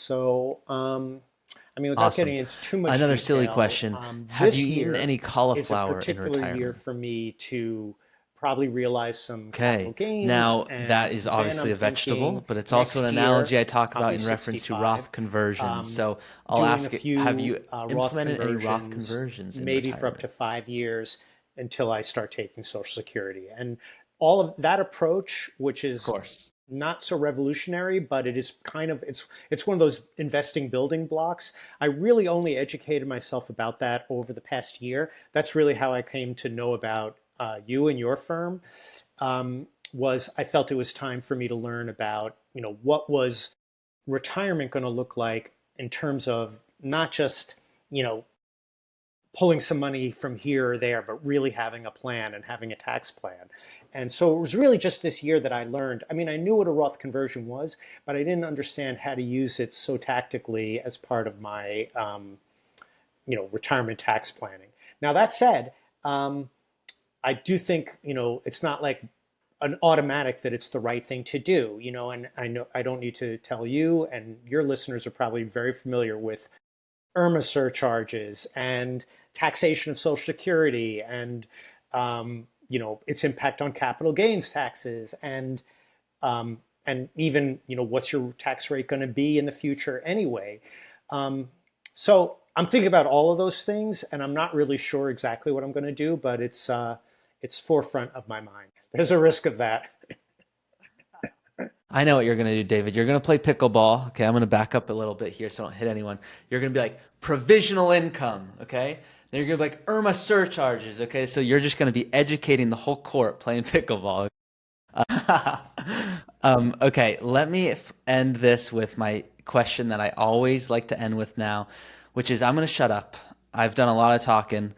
So, I mean, without Awesome. getting into too much Another silly detail, question. Have you this eaten year any is a cauliflower in particular year retirement? for me to probably realize some capital Okay. gains. Now, that And is then obviously I'm a vegetable, thinking but it's also an next year, analogy I talk about probably in reference to 65, Roth conversions. um, So I'll doing a ask, have few you Roth implemented any Roth conversions, conversions in maybe for up to retirement? 5 years until I start taking Social Security. And all of that approach, which Of is course. not so revolutionary, but it is kind of it's one of those investing building blocks. I really only educated myself about that over the past year. That's really how I came to know about you and your firm. Was I felt it was time for me to learn about what was retirement going to look like in terms of not just you know pulling some money from here or there, but really having a plan and having a tax plan. And so it was really just this year that I learned. I mean, I knew what a Roth conversion was, but I didn't understand how to use it so tactically as part of my, retirement tax planning. Now that said, um, I do think it's not like an automatic that it's the right thing to do. And I know I don't need to tell you, and your listeners are probably very familiar with IRMA surcharges and taxation of Social Security and its impact on capital gains taxes and even what's your tax rate going to be in the future anyway. So I'm thinking about all of those things, and I'm not really sure exactly what I'm going to do, but it's forefront of my mind. There's a risk of that. I know what you're going to do, David. You're going to play pickleball. Okay, I'm going to back up a little bit here so I don't hit anyone. You're going to be like provisional income. Okay, then you're going to be like IRMA surcharges. Okay, so you're just going to be educating the whole court playing pickleball. Okay, let me end this with my question that I always like to end with now, which is I'm going to shut up. I've done a lot of talking,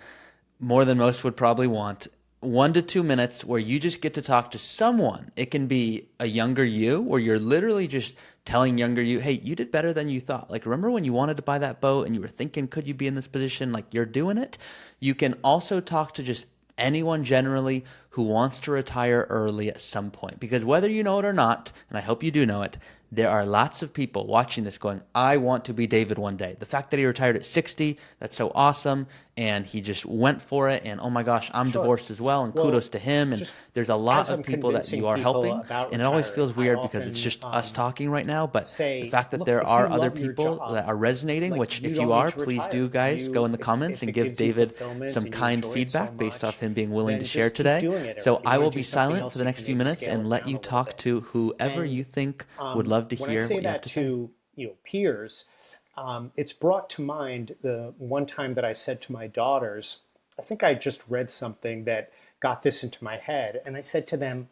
more than most would probably want. 1 to 2 minutes where you just get to talk to someone. It can be a younger you, where you're literally just telling younger you, hey, you did better than you thought. Like, remember when you wanted to buy that boat and you were thinking, could you be in this position? Like, you're doing it. You can also talk to just anyone generally who wants to retire early at some point. Because whether you know it or not, and I hope you do know it, there are lots of people watching this going, I want to be David one day. The fact that he retired at 60, that's so awesome. And he just went for it. And oh my gosh, I'm Sure. divorced as well. And Well, kudos to him. And just there's a lot as of I'm people that convincing you are people helping. about And it always retiring, feels I weird because it's often just us talking right now. But the say, fact that look, there if you are other love your people job, that are resonating, like which you if you don't need are, to please retire. do, guys, go in the comments If and it give gives you David fulfillment some and you kind enjoy it so feedback based off much, him being willing to then share just keep today. doing it. Or So if you I want will to do be something silent for else, the you next can few maybe minutes scale and it let down you a little talk bit. to whoever And you think would love to when I hear say what you have that to say. to peers, it's brought to mind the one time that I said to my daughters, I think I just read something that got this into my head, and I said to them,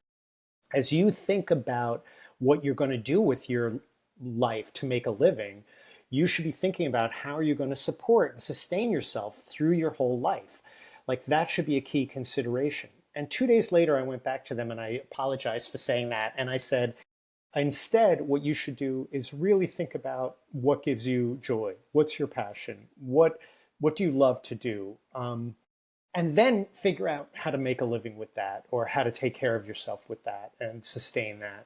as you think about what you're going to do with your life to make a living, you should be thinking about how you're going to support and sustain yourself through your whole life. Like that should be a key consideration. And 2 days later, I went back to them and I apologized for saying that. And I said, instead, what you should do is really think about what gives you joy. What's your passion? What do you love to do? And then figure out how to make a living with that or how to take care of yourself with that and sustain that.